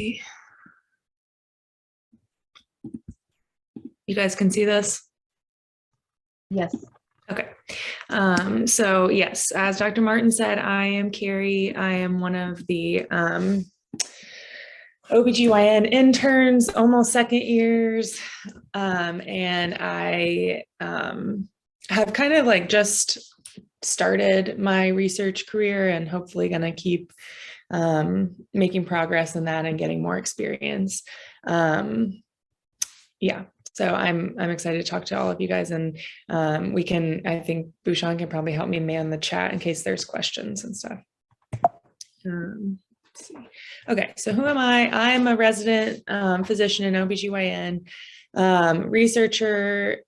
You guys can see this? Yes. Okay. So yes, as Dr. Martin said, I am Carrie. I am one of the OBGYN interns, almost second years. And I have kind of like just started my research career and hopefully going to keep making progress in that and getting more experience. Yeah. So I'm excited to talk to all of you guys, and we can, I think Bhushan can probably help me man the chat in case there's questions and stuff. Let's see. Okay, so who am I? I'm a resident physician in OBGYN, researcher,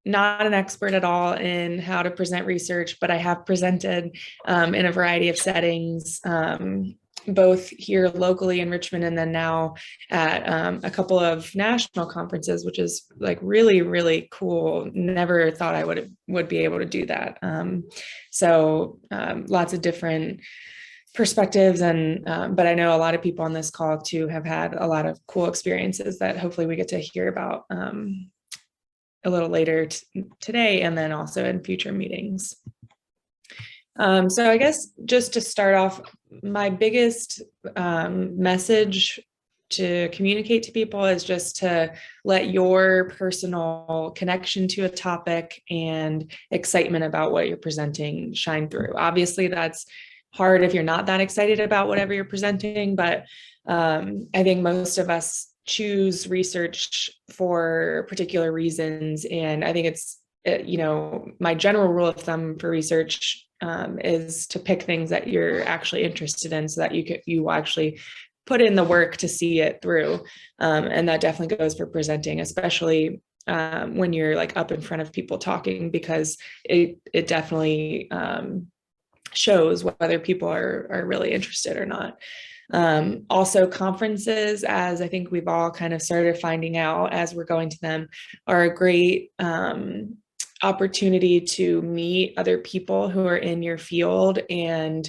not an expert at all in how to present research, but I have presented in a variety of settings, both here locally in Richmond and then now at a couple of national conferences, which is like really, really cool. Never thought I would be able to do that. So lots of different perspectives, and but I know a lot of people on this call too have had a lot of cool experiences that hopefully we get to hear about a little later today and then also in future meetings. So I guess just to start off, my biggest message to communicate to people is just to let your personal connection to a topic and excitement about what you're presenting shine through. Obviously, that's hard if you're not that excited about whatever you're presenting, but I think most of us choose research for particular reasons. And I think it's, my general rule of thumb for research is to pick things that you're actually interested in so that you actually put in the work to see it through. And that definitely goes for presenting, especially when you're like up in front of people talking, because it definitely shows whether people are really interested or not. Also conferences, as I think we've all kind of started finding out as we're going to them, are a great opportunity to meet other people who are in your field and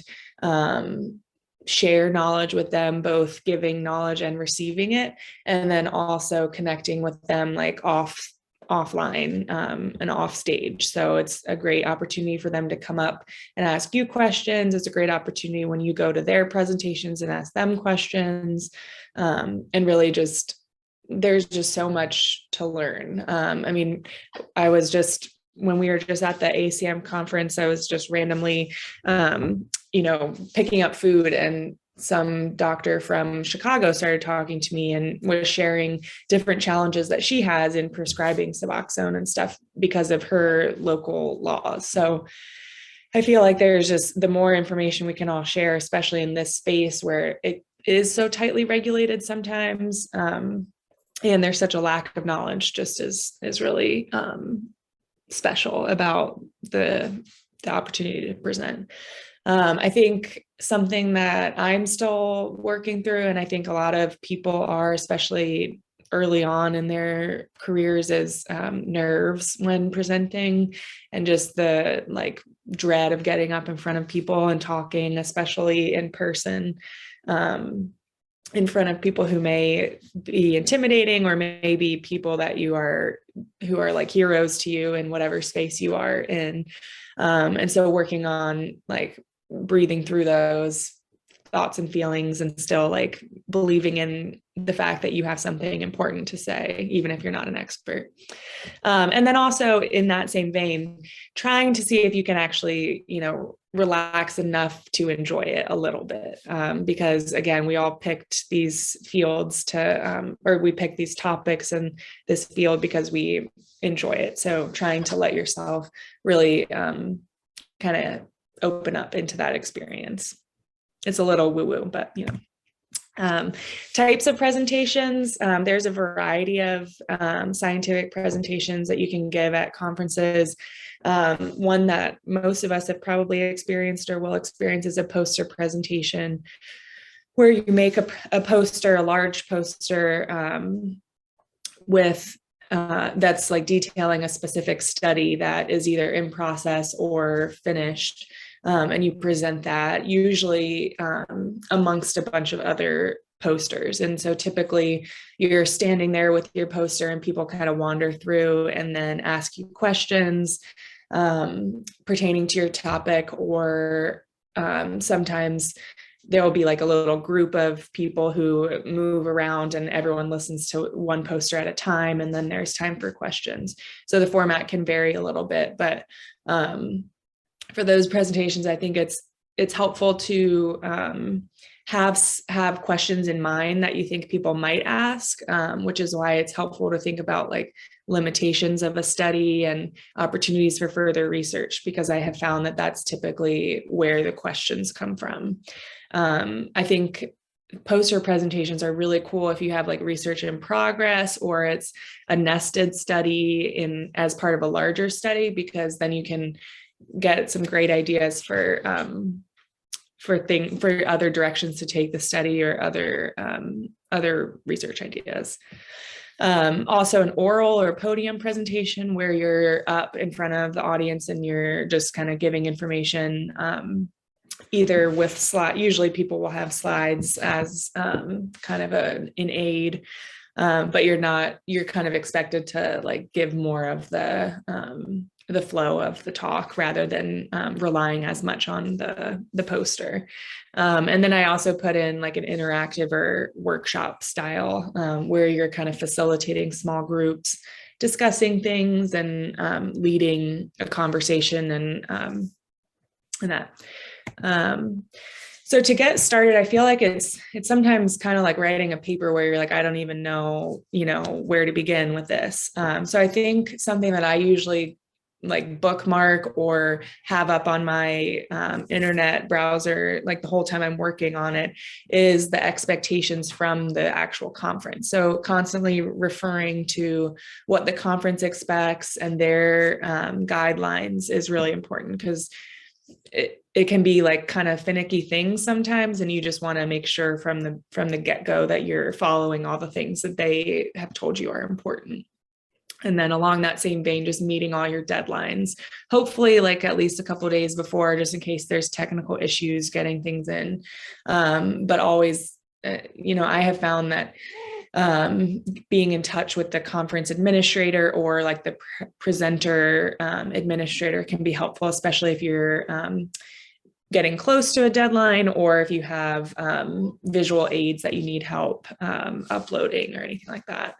share knowledge with them, both giving knowledge and receiving it, and then also connecting with them like offline and off stage. So it's a great opportunity for them to come up and ask you questions. It's a great opportunity when you go to their presentations and ask them questions, and really just, there's just so much to learn. I mean, when we were just at the ACM conference, I was just randomly, picking up food, and some doctor from Chicago started talking to me and was sharing different challenges that she has in prescribing Suboxone and stuff because of her local laws. So I feel like there's just, the more information we can all share, especially in this space where it is so tightly regulated sometimes, and there's such a lack of knowledge, just is really special about the opportunity to present. I think something that I'm still working through, and I think a lot of people are, especially early on in their careers, is nerves when presenting, and just the like dread of getting up in front of people and talking, especially in person, in front of people who may be intimidating, or maybe people that who are like heroes to you in whatever space you are in. And so working on like breathing through those thoughts and feelings and still like believing in the fact that you have something important to say, even if you're not an expert. And then also in that same vein, trying to see if you can actually, relax enough to enjoy it a little bit. Because again, we all picked these fields or we picked these topics in this field because we enjoy it. So trying to let yourself really kind of open up into that experience. It's a little woo-woo, but types of presentations. There's a variety of scientific presentations that you can give at conferences. One that most of us have probably experienced or will experience is a poster presentation, where you make a poster, a large poster, with that's like detailing a specific study that is either in process or finished. And you present that usually amongst a bunch of other posters. And so typically you're standing there with your poster and people kind of wander through and then ask you questions pertaining to your topic, or sometimes there will be like a little group of people who move around and everyone listens to one poster at a time, and then there's time for questions. So the format can vary a little bit, but for those presentations, I think it's helpful to have questions in mind that you think people might ask, which is why it's helpful to think about like limitations of a study and opportunities for further research, because I have found that that's typically where the questions come from. I think poster presentations are really cool if you have like research in progress, or it's a nested study as part of a larger study, because then you can get some great ideas for other directions to take the study, or other research ideas. Also an oral or podium presentation where you're up in front of the audience and you're just kind of giving information, either with usually people will have slides as kind of an aid, but you're kind of expected to like give more of the flow of the talk rather than relying as much on the poster. And then I also put in like an interactive or workshop style, where you're kind of facilitating small groups, discussing things, and leading a conversation and that. So to get started, I feel like it's sometimes kind of like writing a paper where you're like, I don't even know, where to begin with this. So I think something that I usually like bookmark or have up on my internet browser, like the whole time I'm working on it, is the expectations from the actual conference. So constantly referring to what the conference expects and their guidelines is really important, because it can be like kind of finicky things sometimes, and you just want to make sure from the get-go that you're following all the things that they have told you are important. And then along that same vein, just meeting all your deadlines, hopefully like at least a couple of days before, just in case there's technical issues getting things in. But always, I have found that being in touch with the conference administrator or like the presenter administrator can be helpful, especially if you're getting close to a deadline, or if you have visual aids that you need help uploading or anything like that.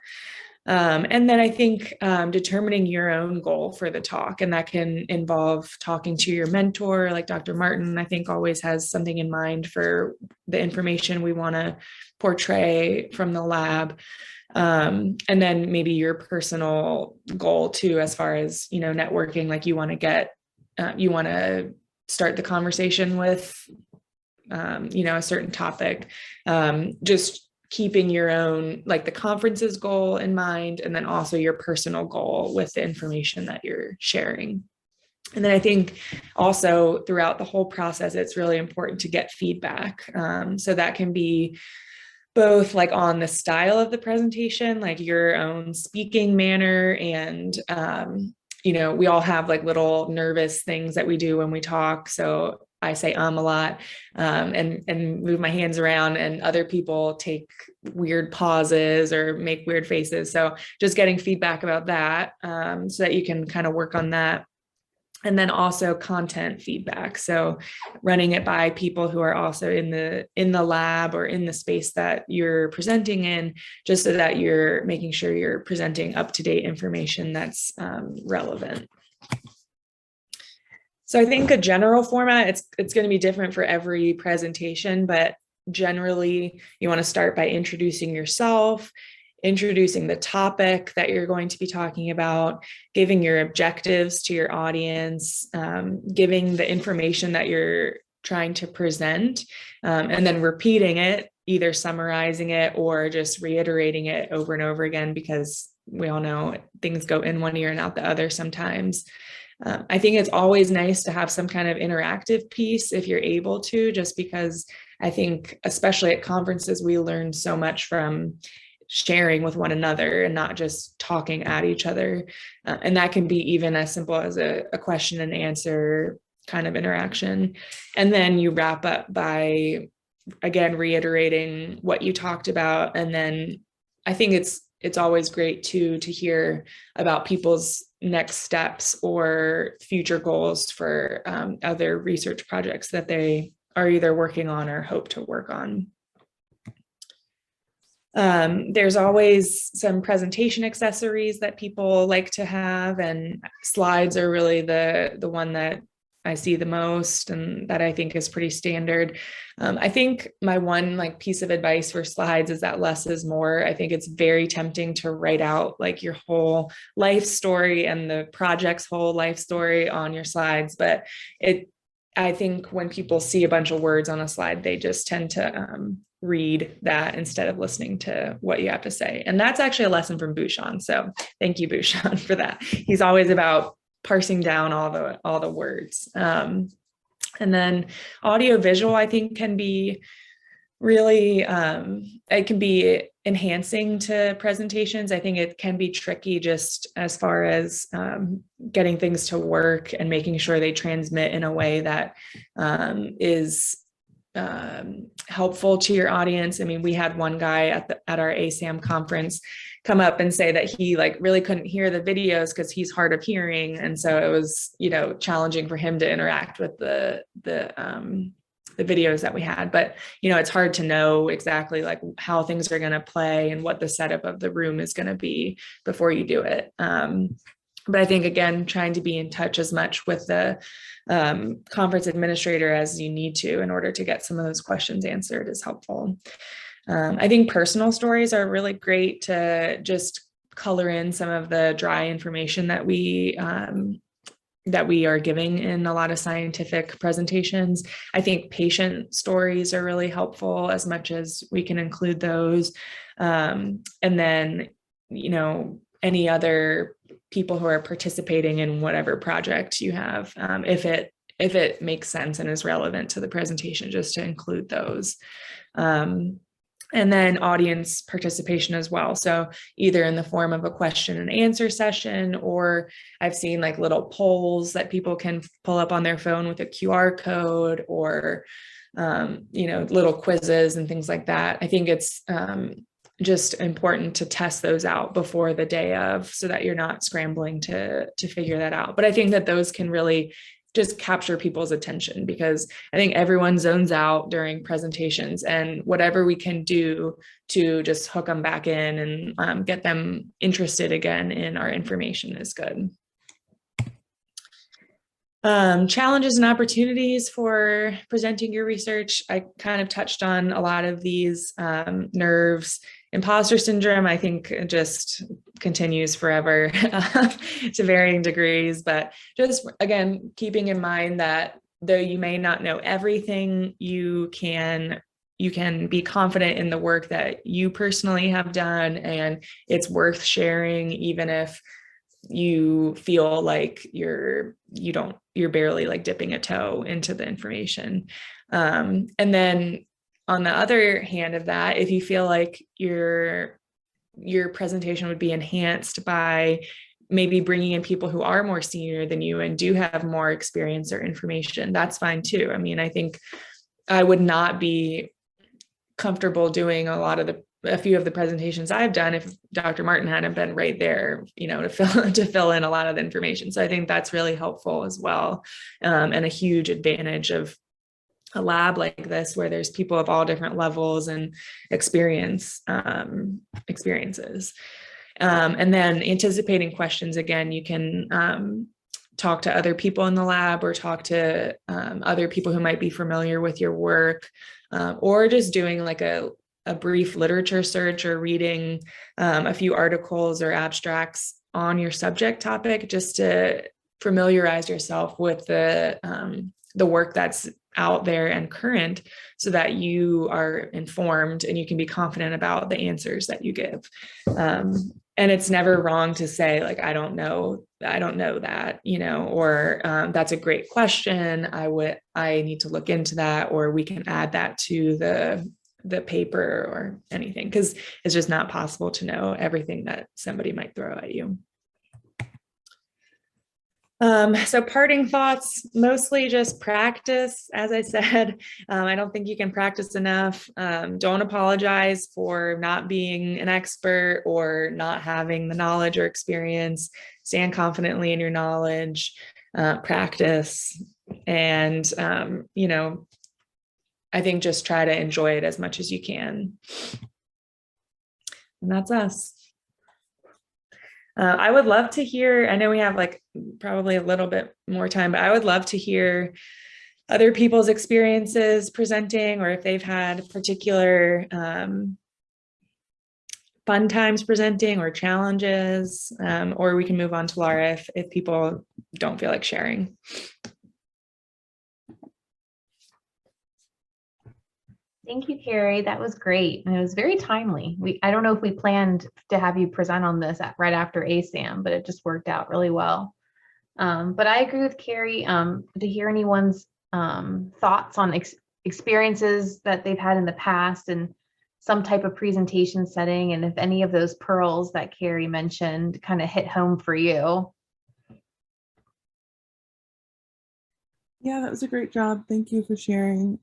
And then I think determining your own goal for the talk, and that can involve talking to your mentor, like Dr. Martin, I think always has something in mind for the information we want to portray from the lab. And then maybe your personal goal too, as far as, networking, like you want to start the conversation with, a certain topic, just keeping your own, like the conference's goal in mind, and then also your personal goal with the information that you're sharing. And then I think also throughout the whole process, it's really important to get feedback. So that can be both like on the style of the presentation, like your own speaking manner, and we all have like little nervous things that we do when we talk. So I say a lot and move my hands around, and other people take weird pauses or make weird faces. So just getting feedback about that, so that you can kind of work on that. And then also content feedback. So running it by people who are also in the lab or in the space that you're presenting in, just so that you're making sure you're presenting up-to-date information that's relevant. So I think a general format, it's going to be different for every presentation, but generally you want to start by introducing yourself, introducing the topic that you're going to be talking about, giving your objectives to your audience, giving the information that you're trying to present, and then repeating it, either summarizing it or just reiterating it over and over again, because we all know things go in one ear and out the other sometimes. I think it's always nice to have some kind of interactive piece if you're able to, just because I think, especially at conferences, we learn so much from sharing with one another and not just talking at each other. And that can be even as simple as a question and answer kind of interaction. And then you wrap up by again, reiterating what you talked about. And then I think it's always great too to hear about people's next steps or future goals for other research projects that they are either working on or hope to work on. There's always some presentation accessories that people like to have, and slides are really the one that I see the most and that I think is pretty standard. I think my one piece of advice for slides is that less is more. I think it's very tempting to write out your whole life story and the project's whole life story on your slides, but I think when people see a bunch of words on a slide, they just tend to read that instead of listening to what you have to say. And that's actually a lesson from Bhushan. So thank you, Bhushan, for that. He's always about parsing down all the words. And then audio visual, I think, can be really, it can be enhancing to presentations. I think it can be tricky just as far as getting things to work and making sure they transmit in a way that is helpful to your audience. I mean, we had one guy at our ASAM conference come up and say that he really couldn't hear the videos because he's hard of hearing, and so it was challenging for him to interact with the videos that we had. But it's hard to know exactly how things are going to play and what the setup of the room is going to be before you do it. But I think, again, trying to be in touch as much with the conference administrator as you need to in order to get some of those questions answered is helpful. I think personal stories are really great to just color in some of the dry information that we are giving in a lot of scientific presentations. I think patient stories are really helpful as much as we can include those. And then, any other people who are participating in whatever project you have, if it makes sense and is relevant to the presentation, just to include those. And then audience participation as well. So either in the form of a question and answer session, or I've seen little polls that people can pull up on their phone with a QR code, or, little quizzes and things like that. I think it's just important to test those out before the day of, so that you're not scrambling to figure that out. But I think that those can really just capture people's attention, because I think everyone zones out during presentations, and whatever we can do to just hook them back in and get them interested again in our information is good. Challenges and opportunities for presenting your research. I kind of touched on a lot of these. Nerves, imposter syndrome, I think, just continues forever to varying degrees, but just, again, keeping in mind that though you may not know everything, you can be confident in the work that you personally have done, and it's worth sharing, even if you feel like you're barely dipping a toe into the information. And then on the other hand of that, if you feel like your presentation would be enhanced by maybe bringing in people who are more senior than you and do have more experience or information, that's fine too. I mean, I think I would not be comfortable doing a few of the presentations I've done if Dr. Martin hadn't been right there, to fill in a lot of the information. So I think that's really helpful as well, and a huge advantage of a lab like this, where there's people of all different levels and experiences. And then anticipating questions, again, you can talk to other people in the lab, or talk to other people who might be familiar with your work, or just doing a brief literature search, or reading a few articles or abstracts on your subject topic, just to familiarize yourself with the work that's out there and current, so that you are informed and you can be confident about the answers that you give. And it's never wrong to say, I don't know that, or that's a great question. I need to look into that, or we can add that to the paper or anything, because it's just not possible to know everything that somebody might throw at you. So parting thoughts, mostly just practice. As I said, I don't think you can practice enough. Don't apologize for not being an expert or not having the knowledge or experience. Stand confidently in your knowledge, practice, and, I think just try to enjoy it as much as you can. And that's us. I would love to hear, I know we have like probably a little bit more time, but I would love to hear other people's experiences presenting, or if they've had particular fun times presenting or challenges, or we can move on to Laura if people don't feel like sharing. Thank you, Carrie. That was great. And it was very timely. I don't know if we planned to have you present on this right after ASAM, but it just worked out really well. But I agree with Carrie, to hear anyone's thoughts on experiences that they've had in the past and some type of presentation setting, and if any of those pearls that Carrie mentioned kind of hit home for you. Yeah, that was a great job. Thank you for sharing.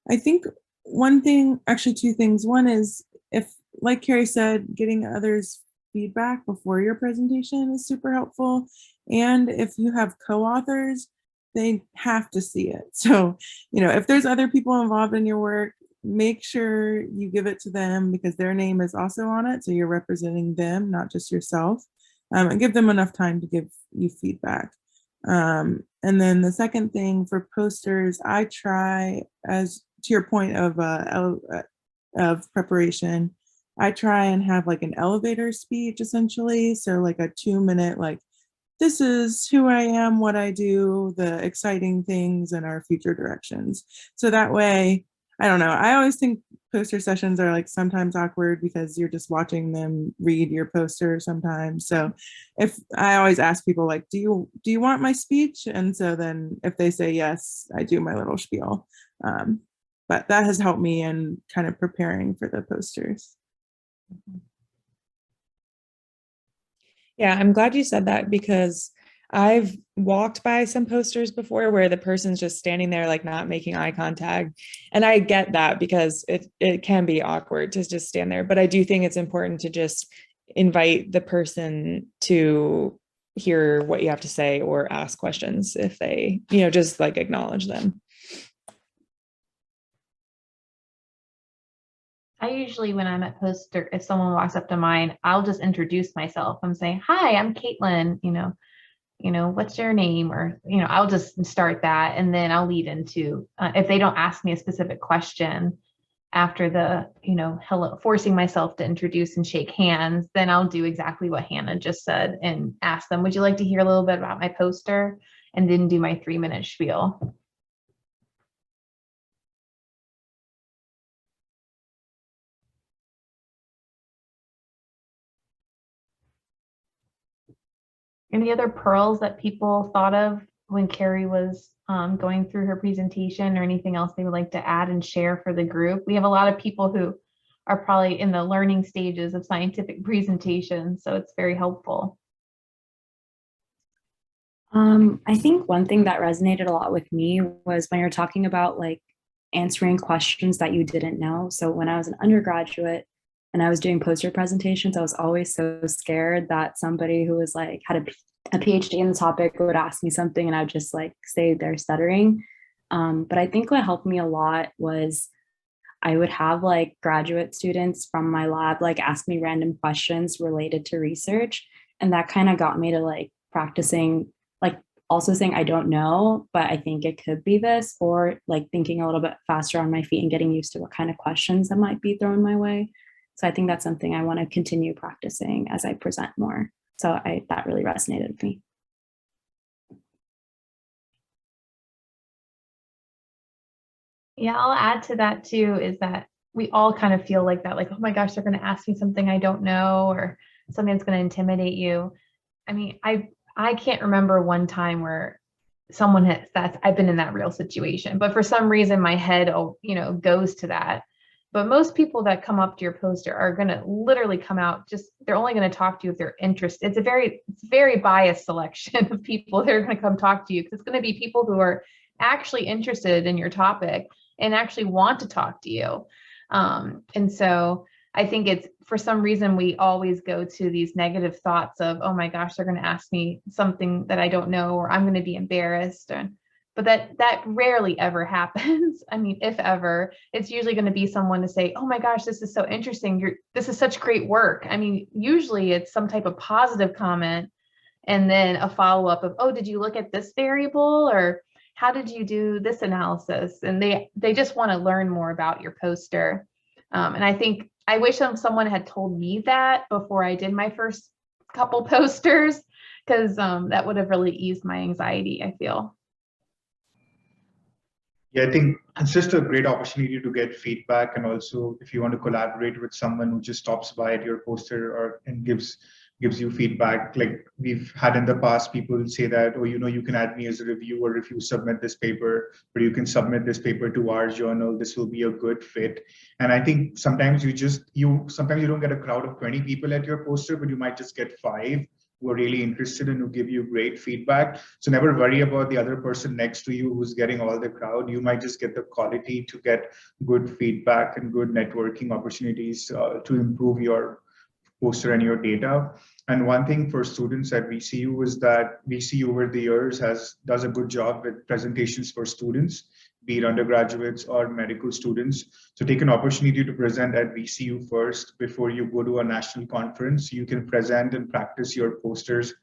I think one thing, actually two things. One is, if, like Carrie said, getting others' feedback before your presentation is super helpful. And if you have co-authors, they have to see it. So, if there's other people involved in your work, make sure you give it to them because their name is also on it. So you're representing them, not just yourself, and give them enough time to give you feedback. And then the second thing for posters, I try, as to your point of preparation, I try and have like an elevator speech essentially. So like a 2-minute, like, this is who I am, what I do, the exciting things, and our future directions. So that way, I don't know, I always think poster sessions are like sometimes awkward because you're just watching them read your poster sometimes. So if I always ask people like, do you want my speech? And so then if they say yes, I do my little spiel. But that has helped me in kind of preparing for the posters. Yeah, I'm glad you said that because I've walked by some posters before where the person's just standing there, like not making eye contact. And I get that because it can be awkward to just stand there. But I do think it's important to just invite the person to hear what you have to say or ask questions if they, just like acknowledge them. I usually, when I'm at poster, if someone walks up to mine, I'll just introduce myself. I'm saying, hi, I'm Caitlin, what's your name? Or, I'll just start that. And then I'll lead into, if they don't ask me a specific question after the, hello, forcing myself to introduce and shake hands, then I'll do exactly what Hannah just said and ask them, would you like to hear a little bit about my poster? And then do my 3-minute spiel. Any other pearls that people thought of when Carrie was going through her presentation, or anything else they would like to add and share for the group? We have a lot of people who are probably in the learning stages of scientific presentation, so it's very helpful. I think one thing that resonated a lot with me was when you're talking about like answering questions that you didn't know. So when I was an undergraduate and I was doing poster presentations, I was always so scared that somebody who was like had a PhD in the topic would ask me something and I would just like stay there stuttering. But I think what helped me a lot was I would have like graduate students from my lab like ask me random questions related to research. And that kind of got me to like practicing, like also saying, I don't know, but I think it could be this, or like thinking a little bit faster on my feet and getting used to what kind of questions that might be thrown my way. So I think that's something I want to continue practicing as I present more. So that really resonated with me. Yeah, I'll add to that too, is that we all kind of feel like that, like, oh my gosh, they're going to ask me something I don't know, or something that's going to intimidate you. I mean, I can't remember one time where someone I've been in that real situation, but for some reason my head, goes to that. But most people that come up to your poster are going to literally come out they're only going to talk to you if they're interested. It's very biased selection of people that are going to come talk to you, because it's going to be people who are actually interested in your topic and actually want to talk to you. And so I think it's, for some reason, we always go to these negative thoughts of, oh my gosh, they're going to ask me something that I don't know, or I'm going to be embarrassed. But that rarely ever happens. I mean, if ever, it's usually going to be someone to say, oh my gosh, this is so interesting. This is such great work. I mean, usually it's some type of positive comment, and then a follow-up of, oh, did you look at this variable, or how did you do this analysis? And they just want to learn more about your poster. And I think I wish someone had told me that before I did my first couple posters, because that would have really eased my anxiety, I feel. Yeah, I think it's just a great opportunity to get feedback. And also, if you want to collaborate with someone who just stops by at your poster and gives you feedback, like we've had in the past, people say that, oh, you can add me as a reviewer if you submit this paper, or you can submit this paper to our journal. This will be a good fit. And I think sometimes sometimes you don't get a crowd of 20 people at your poster, but you might just get 5 who are really interested and who give you great feedback. So never worry about the other person next to you who's getting all the crowd. You might just get the quality to get good feedback and good networking opportunities to improve your poster and your data. And one thing for students at VCU is that VCU over the years does a good job with presentations for students, be it undergraduates or medical students. So take an opportunity to present at VCU first before you go to a national conference. You can present and practice your posters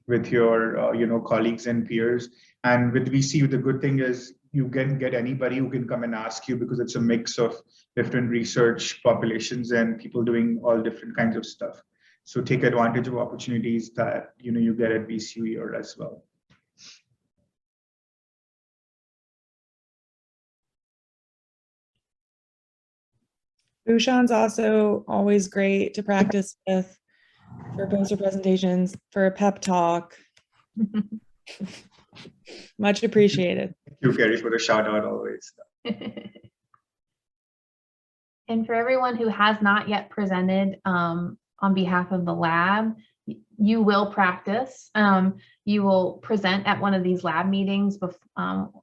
with your colleagues and peers. And with VCU, the good thing is you can get anybody who can come and ask you, because it's a mix of different research populations and people doing all different kinds of stuff. So take advantage of opportunities that you get at VCU here as well. Bhushan's also always great to practice with for poster presentations, for a pep talk. Much appreciated. Thank you, Carrie, for the shout out always. And for everyone who has not yet presented on behalf of the lab, you will practice. You will present at one of these lab meetings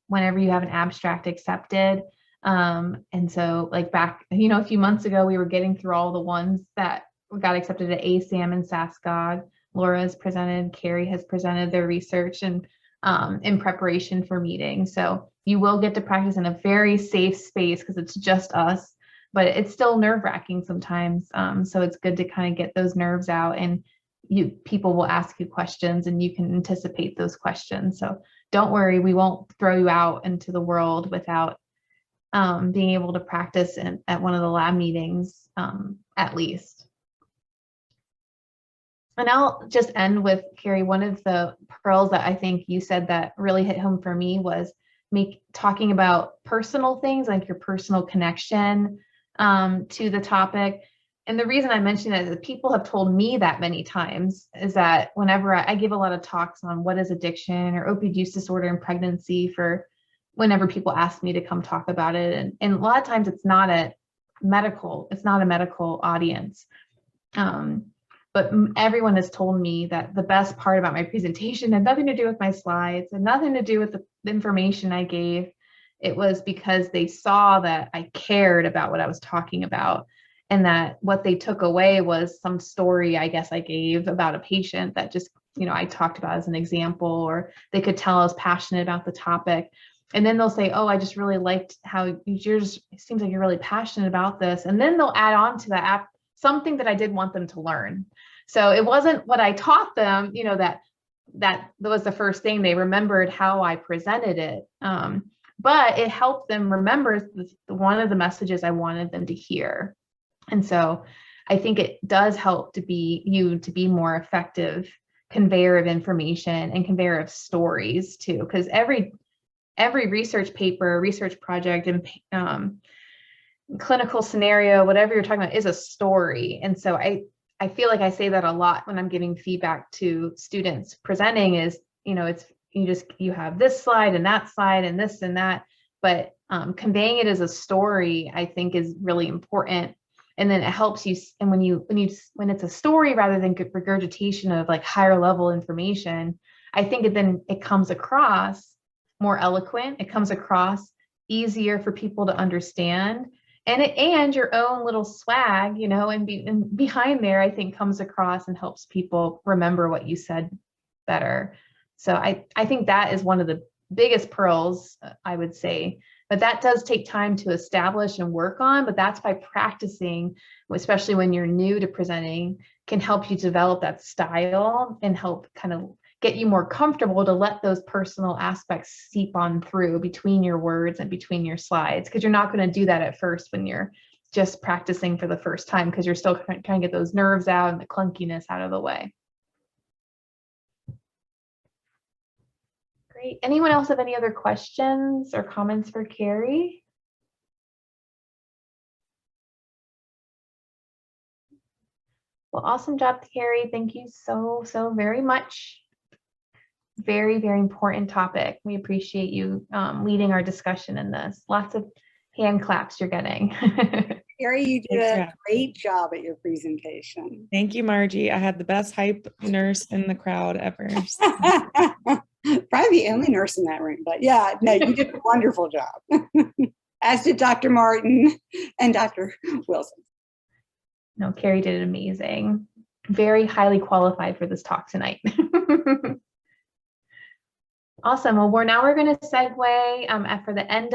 whenever you have an abstract accepted. And so like back, a few months ago, we were getting through all the ones that got accepted at ASAM and SASCOG. Laura has presented, Carrie has presented their research and in preparation for meetings. So you will get to practice in a very safe space because it's just us, but it's still nerve-wracking sometimes. So it's good to kind of get those nerves out, and people will ask you questions and you can anticipate those questions. So don't worry, we won't throw you out into the world without being able to practice at one of the lab meetings at least. And I'll just end with, Carrie, one of the pearls that I think you said that really hit home for me was talking about personal things, like your personal connection to the topic. And the reason I mention it is that people have told me that many times is that whenever I give a lot of talks on what is addiction or opioid use disorder and pregnancy, for whenever people ask me to come talk about it. And a lot of times it's not a medical audience. But everyone has told me that the best part about my presentation had nothing to do with my slides and nothing to do with the information I gave. It was because they saw that I cared about what I was talking about, and that what they took away was some story, I guess, I gave about a patient that just, I talked about as an example, or they could tell I was passionate about the topic. And then they'll say, oh, I just really liked how it seems like you're really passionate about this. And then they'll add on to that something that I did want them to learn. So it wasn't what I taught them, that was the first thing. They remembered how I presented it. But it helped them remember one of the messages I wanted them to hear. And so I think it does help to be more effective conveyor of information and conveyor of stories too, because every research paper, research project, and clinical scenario, whatever you're talking about, is a story. And so I feel like I say that a lot when I'm giving feedback to students presenting is, you have this slide and that slide and this and that, but conveying it as a story, I think, is really important. And then it helps you. And when it's a story rather than regurgitation of like higher level information, I think then it comes across more eloquent. It comes across easier for people to understand. And your own little swag, you know, and behind there, I think comes across and helps people remember what you said better. So I think that is one of the biggest pearls, I would say. But that does take time to establish and work on, but that's by practicing, especially when you're new to presenting, can help you develop that style and help kind of get you more comfortable to let those personal aspects seep on through between your words and between your slides, because you're not going to do that at first when you're just practicing for the first time, because you're still trying to get those nerves out and the clunkiness out of the way. Great. Anyone else have any other questions or comments for Carrie? Well, awesome job, Carrie. Thank you so very much. Very, very important topic. We appreciate you leading our discussion in this. Lots of hand claps you're getting. Carrie, you did Thanks, a great job at your presentation. Thank you, Margie. I had the best hype nurse in the crowd ever. Probably the only nurse in that room, but yeah, no, you did a wonderful job. As did Dr. Martin and Dr. Wilson. No, Carrie did amazing. Very highly qualified for this talk tonight. Awesome. Well, we're going to segue for the end of